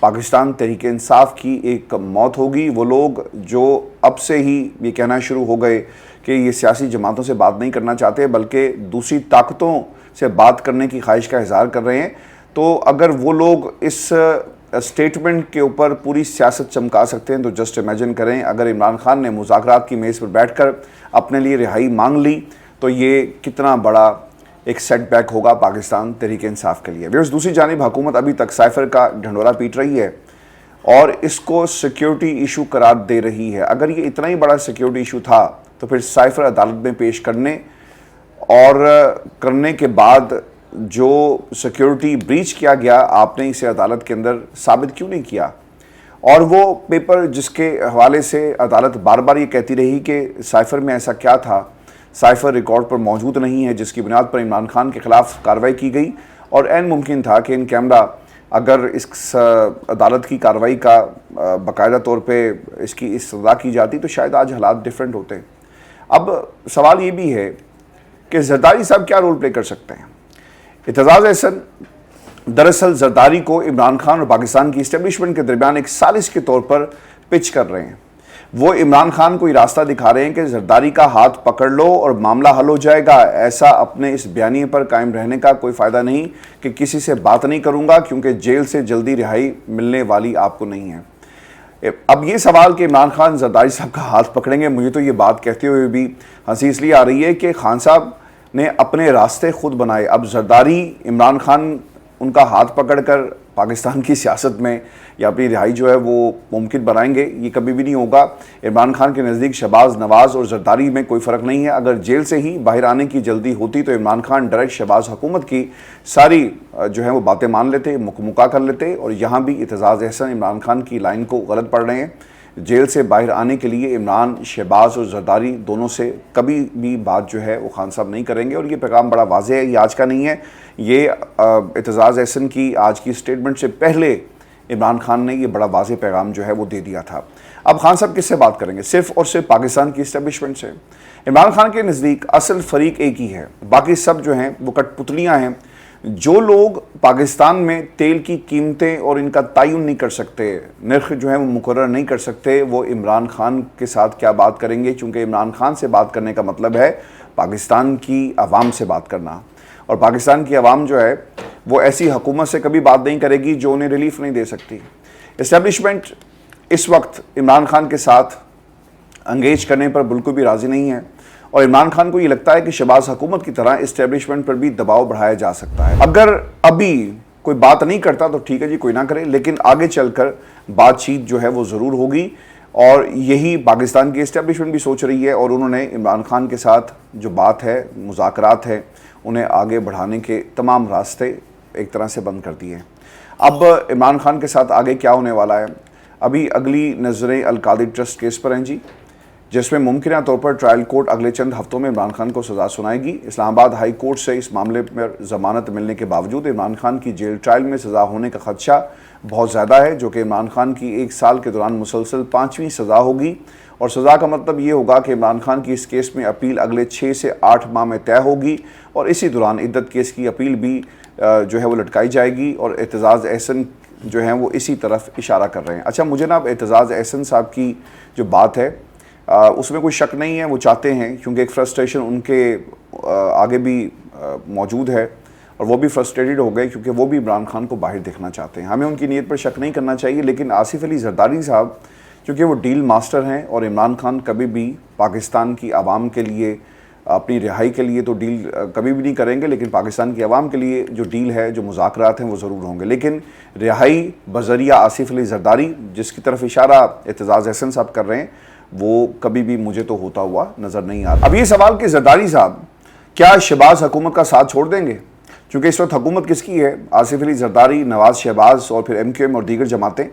پاکستان تحریک انصاف کی ایک موت ہوگی۔ وہ لوگ جو اب سے ہی یہ کہنا شروع ہو گئے کہ یہ سیاسی جماعتوں سے بات نہیں کرنا چاہتے بلکہ دوسری طاقتوں سے بات کرنے کی خواہش کا اظہار کر رہے ہیں، تو اگر وہ لوگ اس اسٹیٹمنٹ کے اوپر پوری سیاست چمکا سکتے ہیں تو جسٹ امیجن کریں اگر عمران خان نے مذاکرات کی میز پر بیٹھ کر اپنے لیے رہائی مانگ لی تو یہ کتنا بڑا ایک سیٹ بیک ہوگا پاکستان تحریک انصاف کے لیے۔ ویورز، دوسری جانب حکومت ابھی تک سائفر کا ڈھنڈورا پیٹ رہی ہے اور اس کو سیکیورٹی ایشو قرار دے رہی ہے۔ اگر یہ اتنا ہی بڑا سیکیورٹی ایشو تھا تو پھر سائفر عدالت میں پیش کرنے اور کرنے کے بعد جو سیکیورٹی بریچ کیا گیا آپ نے اسے عدالت کے اندر ثابت کیوں نہیں کیا؟ اور وہ پیپر جس کے حوالے سے عدالت بار بار یہ کہتی رہی کہ سائفر میں ایسا کیا تھا، سائفر ریکارڈ پر موجود نہیں ہے، جس کی بنیاد پر عمران خان کے خلاف کارروائی کی گئی اور عین ممکن تھا کہ ان کیمرہ اگر اس عدالت کی کارروائی کا باقاعدہ طور پہ اس کی استدعا کی جاتی تو شاید آج حالات ڈیفرنٹ ہوتے۔ اب سوال یہ بھی ہے کہ زرداری صاحب کیا رول پلے کر سکتے ہیں؟ اعتزاز احسن دراصل زرداری کو عمران خان اور پاکستان کی اسٹیبلشمنٹ کے درمیان ایک سازش کے طور پر پچ کر رہے ہیں۔ وہ عمران خان کو یہ راستہ دکھا رہے ہیں کہ زرداری کا ہاتھ پکڑ لو اور معاملہ حل ہو جائے گا۔ ایسا اپنے اس بیانیے پر قائم رہنے کا کوئی فائدہ نہیں کہ کسی سے بات نہیں کروں گا کیونکہ جیل سے جلدی رہائی ملنے والی آپ کو نہیں ہے۔ اب یہ سوال کہ عمران خان زرداری صاحب کا ہاتھ پکڑیں گے، مجھے تو یہ بات کہتے ہوئے بھی ہنسی اس لیے آ رہی ہے کہ خان صاحب نے اپنے راستے خود بنائے۔ اب زرداری عمران خان ان کا ہاتھ پکڑ کر پاکستان کی سیاست میں یا اپنی رہائی جو ہے وہ ممکن بنائیں گے، یہ کبھی بھی نہیں ہوگا۔ عمران خان کے نزدیک شہباز، نواز اور زرداری میں کوئی فرق نہیں ہے۔ اگر جیل سے ہی باہر آنے کی جلدی ہوتی تو عمران خان ڈائریکٹ شہباز حکومت کی ساری جو ہے وہ باتیں مان لیتے، مکمکا کر لیتے، اور یہاں بھی اعتزاز احسن عمران خان کی لائن کو غلط پڑھ رہے ہیں۔ جیل سے باہر آنے کے لیے عمران، شہباز اور زرداری دونوں سے کبھی بھی بات جو ہے وہ خان صاحب نہیں کریں گے، اور یہ پیغام بڑا واضح ہے، یہ آج کا نہیں ہے، یہ اعتزاز احسن کی آج کی سٹیٹمنٹ سے پہلے عمران خان نے یہ بڑا واضح پیغام جو ہے وہ دے دیا تھا۔ اب خان صاحب کس سے بات کریں گے؟ صرف اور صرف پاکستان کی اسٹیبلشمنٹ سے۔ عمران خان کے نزدیک اصل فریق ایک ہی ہے، باقی سب جو ہیں وہ کٹ پتلیاں ہیں۔ جو لوگ پاکستان میں تیل کی قیمتیں اور ان کا تعین نہیں کر سکتے، نرخ جو ہے وہ مقرر نہیں کر سکتے، وہ عمران خان کے ساتھ کیا بات کریں گے؟ چونکہ عمران خان سے بات کرنے کا مطلب ہے پاکستان کی عوام سے بات کرنا، اور پاکستان کی عوام جو ہے وہ ایسی حکومت سے کبھی بات نہیں کرے گی جو انہیں ریلیف نہیں دے سکتی۔ اسٹیبلشمنٹ اس وقت عمران خان کے ساتھ انگیج کرنے پر بالکل بھی راضی نہیں ہے، اور عمران خان کو یہ لگتا ہے کہ شہباز حکومت کی طرح اسٹیبلشمنٹ پر بھی دباؤ بڑھایا جا سکتا ہے۔ اگر ابھی کوئی بات نہیں کرتا تو ٹھیک ہے جی، کوئی نہ کرے، لیکن آگے چل کر بات چیت جو ہے وہ ضرور ہوگی، اور یہی پاکستان کی اسٹیبلشمنٹ بھی سوچ رہی ہے، اور انہوں نے عمران خان کے ساتھ جو بات ہے، مذاکرات ہے، انہیں آگے بڑھانے کے تمام راستے ایک طرح سے بند کر دیے۔ اب عمران خان کے ساتھ آگے کیا ہونے والا ہے؟ ابھی اگلی نظریں القادری ٹرسٹ کیس پر ہیں جی، جس میں ممکنہ طور پر ٹرائل کورٹ اگلے چند ہفتوں میں عمران خان کو سزا سنائے گی۔ اسلام آباد ہائی کورٹ سے اس معاملے پر ضمانت ملنے کے باوجود عمران خان کی جیل ٹرائل میں سزا ہونے کا خدشہ بہت زیادہ ہے، جو کہ عمران خان کی ایک سال کے دوران مسلسل 5ویں سزا ہوگی، اور سزا کا مطلب یہ ہوگا کہ عمران خان کی اس کیس میں اپیل اگلے 6 سے 8 ماہ میں طے ہوگی، اور اسی دوران عدت کیس کی اپیل بھی جو ہے وہ لٹکائی جائے گی، اور اعتزاز احسن جو ہیں وہ اسی طرف اشارہ کر رہے ہیں۔ اچھا، مجھے نا اب اعتزاز احسن صاحب کی جو بات ہے اس میں کوئی شک نہیں ہے، وہ چاہتے ہیں، کیونکہ ایک فرسٹریشن ان کے آگے بھی موجود ہے، اور وہ بھی فرسٹریٹڈ ہو گئے کیونکہ وہ بھی عمران خان کو باہر دیکھنا چاہتے ہیں۔ ہمیں ان کی نیت پر شک نہیں کرنا چاہیے، لیکن آصف علی زرداری صاحب چونکہ وہ ڈیل ماسٹر ہیں، اور عمران خان کبھی بھی پاکستان کی عوام کے لیے، اپنی رہائی کے لیے تو ڈیل کبھی بھی نہیں کریں گے، لیکن پاکستان کی عوام کے لیے جو ڈیل ہے، جو مذاکرات ہیں، وہ ضرور ہوں گے۔ لیکن رہائی بذریعہ آصف علی زرداری، جس کی طرف اشارہ اعتزاز احسن صاحب کر رہے ہیں، وہ کبھی بھی مجھے تو ہوتا ہوا نظر نہیں آتا۔ اب یہ سوال کہ زرداری صاحب کیا شہباز حکومت کا ساتھ چھوڑ دیں گے؟ چونکہ اس وقت حکومت کس کی ہے؟ آصف علی زرداری، نواز شہباز اور پھر MQM اور دیگر جماعتیں۔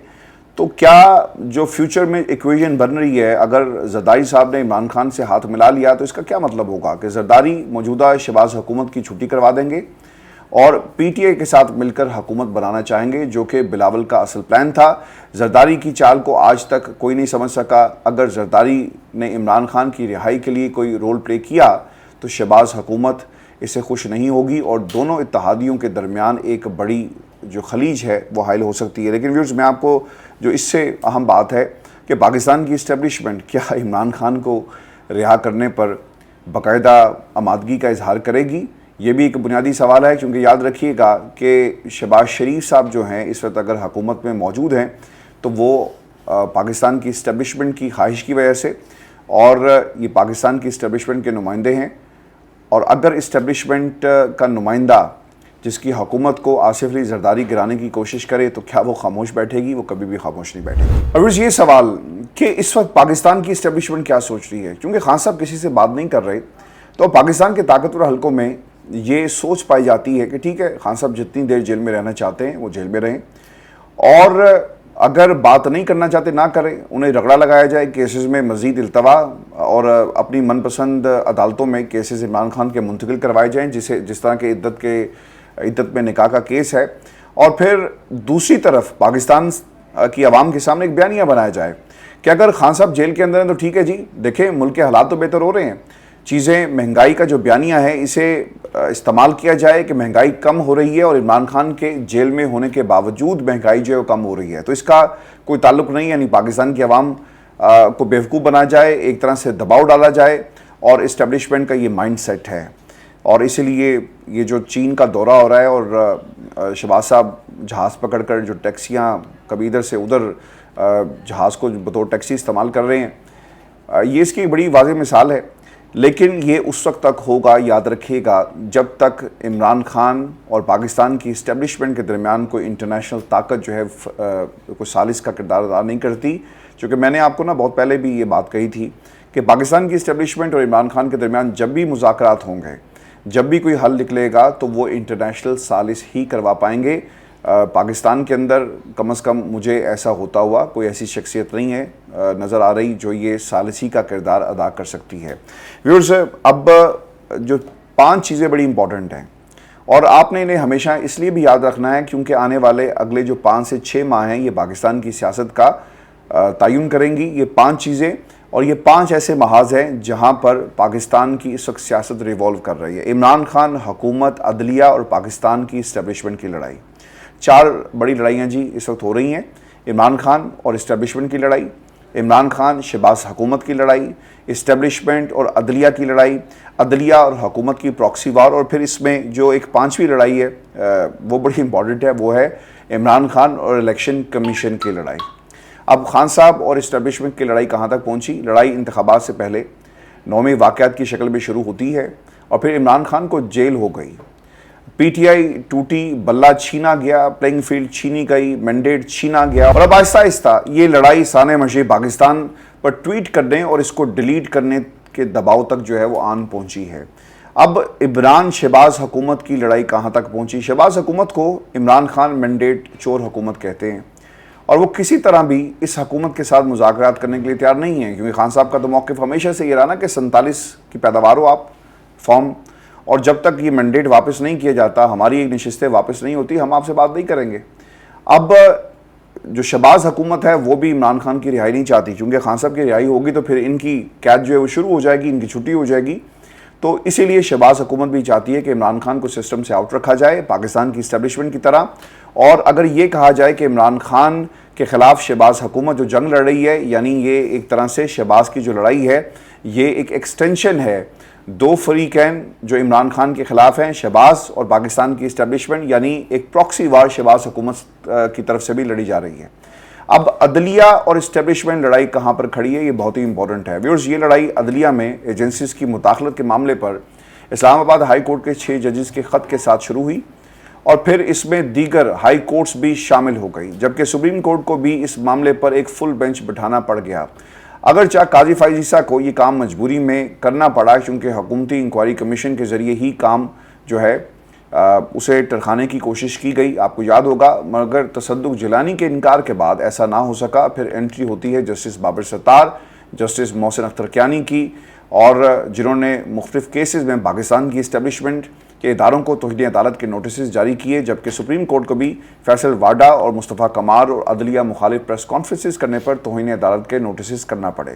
تو کیا جو فیوچر میں ایکویژن بن رہی ہے، اگر زرداری صاحب نے عمران خان سے ہاتھ ملا لیا تو اس کا کیا مطلب ہوگا کہ زرداری موجودہ شہباز حکومت کی چھٹی کروا دیں گے اور PTI کے ساتھ مل کر حکومت بنانا چاہیں گے، جو کہ بلاول کا اصل پلان تھا۔ زرداری کی چال کو آج تک کوئی نہیں سمجھ سکا۔ اگر زرداری نے عمران خان کی رہائی کے لیے کوئی رول پلے کیا تو شہباز حکومت اس سے خوش نہیں ہوگی، اور دونوں اتحادیوں کے درمیان ایک بڑی جو خلیج ہے وہ حائل ہو سکتی ہے۔ لیکن ویورز، میں آپ کو جو اس سے اہم بات ہے کہ پاکستان کی اسٹیبلشمنٹ کیا عمران خان کو رہا کرنے پر باقاعدہ آمادگی کا اظہار کرے گی، یہ بھی ایک بنیادی سوال ہے، کیونکہ یاد رکھیے گا کہ شہباز شریف صاحب جو ہیں اس وقت اگر حکومت میں موجود ہیں تو وہ پاکستان کی اسٹیبلشمنٹ کی خواہش کی وجہ سے، اور یہ پاکستان کی اسٹیبلشمنٹ کے نمائندے ہیں، اور اگر اسٹیبلشمنٹ کا نمائندہ جس کی حکومت کو آصف علی زرداری گرانے کی کوشش کرے تو کیا وہ خاموش بیٹھے گی؟ وہ کبھی بھی خاموش نہیں بیٹھے گی۔ اور یہ سوال کہ اس وقت پاکستان کی اسٹیبلشمنٹ کیا سوچ رہی ہے، کیونکہ خان صاحب کسی سے بات نہیں کر رہے، تو پاکستان کے طاقتور حلقوں میں یہ سوچ پائی جاتی ہے کہ ٹھیک ہے، خان صاحب جتنی دیر جیل میں رہنا چاہتے ہیں وہ جیل میں رہیں، اور اگر بات نہیں کرنا چاہتے نہ کریں، انہیں رگڑا لگایا جائے، کیسز میں مزید التوا اور اپنی من پسند عدالتوں میں کیسز عمران خان کے منتقل کروائے جائیں، جس طرح کے عدت میں نکاح کا کیس ہے، اور پھر دوسری طرف پاکستان کی عوام کے سامنے ایک بیانیہ بنایا جائے کہ اگر خان صاحب جیل کے اندر ہیں تو ٹھیک ہے جی، دیکھیں ملک کے حالات تو بہتر ہو رہے ہیں، چیزیں مہنگائی کا جو بیانیہ ہے اسے استعمال کیا جائے کہ مہنگائی کم ہو رہی ہے، اور عمران خان کے جیل میں ہونے کے باوجود مہنگائی جو ہے وہ کم ہو رہی ہے، تو اس کا کوئی تعلق نہیں، یعنی پاکستان کی عوام کو بیوقوف بنا جائے، ایک طرح سے دباؤ ڈالا جائے، اور اسٹیبلشمنٹ کا یہ مائنڈ سیٹ ہے۔ اور اسی لیے یہ جو چین کا دورہ ہو رہا ہے، اور شہباز صاحب جہاز پکڑ کر جو ٹیکسیاں کبھی ادھر سے ادھر جہاز کو بطور ٹیکسی استعمال کر رہے ہیں، یہ اس کی بڑی واضح مثال ہے۔ لیکن یہ اس وقت تک ہوگا، یاد رکھیے گا، جب تک عمران خان اور پاکستان کی اسٹیبلشمنٹ کے درمیان کوئی انٹرنیشنل طاقت جو ہے کوئی ثالث کا کردار ادا نہیں کرتی، چونکہ میں نے آپ کو بہت پہلے بھی یہ بات کہی تھی کہ پاکستان کی اسٹیبلشمنٹ اور عمران خان کے درمیان جب بھی مذاکرات ہوں گے، جب بھی کوئی حل نکلے گا تو وہ انٹرنیشنل ثالث ہی کروا پائیں گے۔ پاکستان کے اندر کم از کم مجھے ایسا ہوتا ہوا کوئی ایسی شخصیت نہیں ہے نظر آ رہی جو یہ ثالثی کا کردار ادا کر سکتی ہے۔ ویورز، اب جو 5 چیزیں بڑی امپورٹنٹ ہیں، اور آپ نے انہیں ہمیشہ اس لیے بھی یاد رکھنا ہے کیونکہ آنے والے اگلے جو 5 سے 6 ماہ ہیں یہ پاکستان کی سیاست کا تعین کریں گی۔ یہ 5 چیزیں، اور یہ 5 ایسے محاذ ہیں جہاں پر پاکستان کی اس وقت سیاست ریوالو کر رہی ہے۔ عمران خان، حکومت، عدلیہ اور پاکستان کی اسٹیبلشمنٹ کی لڑائی، 4 بڑی لڑائیاں جی اس وقت ہو رہی ہیں۔ عمران خان اور اسٹیبلشمنٹ کی لڑائی، عمران خان شہباز حکومت کی لڑائی، اسٹیبلشمنٹ اور عدلیہ کی لڑائی، عدلیہ اور حکومت کی پراکسی وار، اور پھر اس میں جو ایک 5ویں لڑائی ہے وہ بڑی امپورٹنٹ ہے، وہ ہے عمران خان اور الیکشن کمیشن کی لڑائی۔ اب خان صاحب اور اسٹیبلشمنٹ کی لڑائی کہاں تک پہنچی؟ لڑائی انتخابات سے پہلے نومی واقعات کی شکل میں شروع ہوتی ہے، اور پھر عمران خان کو جیل ہو گئی، پی ٹی آئی ٹوٹی، بلہ چھینا گیا، پلینگ فیلڈ چھینی گئی، مینڈیٹ چھینا گیا، اور اب آہستہ آہستہ یہ لڑائی سانے مشرق پاکستان پر ٹویٹ کرنے اور اس کو ڈیلیٹ کرنے کے دباؤ تک جو ہے وہ آن پہنچی ہے۔ اب عمران شہباز حکومت کی لڑائی کہاں تک پہنچی؟ شہباز حکومت کو عمران خان مینڈیٹ چور حکومت کہتے ہیں، اور وہ کسی طرح بھی اس حکومت کے ساتھ مذاکرات کرنے کے لیے تیار نہیں ہیں، کیونکہ خان صاحب کا تو موقف ہمیشہ سے یہ رہا نا کہ 47 کی پیداوار ہو آپ فارم، اور جب تک یہ مینڈیٹ واپس نہیں کیا جاتا، ہماری ایک نشستیں واپس نہیں ہوتی، ہم آپ سے بات نہیں کریں گے۔ اب جو شہباز حکومت ہے وہ بھی عمران خان کی رہائی نہیں چاہتی، کیونکہ خان صاحب کی رہائی ہوگی تو پھر ان کی قید جو ہے وہ شروع ہو جائے گی، ان کی چھٹی ہو جائے گی، تو اسی لیے شہباز حکومت بھی چاہتی ہے کہ عمران خان کو سسٹم سے آؤٹ رکھا جائے پاکستان کی اسٹیبلشمنٹ کی طرح، اور اگر یہ کہا جائے کہ عمران خان کے خلاف شہباز حکومت جو جنگ لڑ رہی ہے، یعنی یہ ایک طرح سے شہباز کی جو لڑائی ہے یہ ایک ایکسٹینشن ہے، 2 فریقین جو عمران خان کے خلاف ہیں، شہباز اور پاکستان کی اسٹیبلشمنٹ، یعنی ایک پراکسی وار شہباز حکومت کی طرف سے بھی لڑی جا رہی ہے۔ اب عدلیہ اور اسٹیبلشمنٹ لڑائی کہاں پر کھڑی ہے، یہ بہت ہی امپورٹنٹ ہے۔ ویورز، یہ لڑائی عدلیہ میں ایجنسیز کی مداخلت کے معاملے پر اسلام آباد ہائی کورٹ کے 6 ججز کے خط کے ساتھ شروع ہوئی، اور پھر اس میں دیگر ہائی کورٹس بھی شامل ہو گئی، جبکہ سپریم کورٹ کو بھی اس معاملے پر ایک فل بینچ بٹھانا پڑ گیا، اگرچہ قاضی فائز عیسیٰ کو یہ کام مجبوری میں کرنا پڑا، کیونکہ حکومتی انکوائری کمیشن کے ذریعے ہی کام جو ہے اسے ٹرکانے کی کوشش کی گئی، آپ کو یاد ہوگا، مگر تصدق جیلانی کے انکار کے بعد ایسا نہ ہو سکا۔ پھر انٹری ہوتی ہے جسٹس بابر ستار، جسٹس محسن اختر کیانی کی، اور جنہوں نے مختلف کیسز میں پاکستان کی اسٹیبلشمنٹ کے اداروں کو توہین عدالت کے نوٹسز جاری کیے، جبکہ سپریم کورٹ کو بھی فیصل واڈا اور مصطفیٰ کمار اور عدلیہ مخالف پریس کانفرنسز کرنے پر توہین عدالت کے نوٹسز کرنا پڑے۔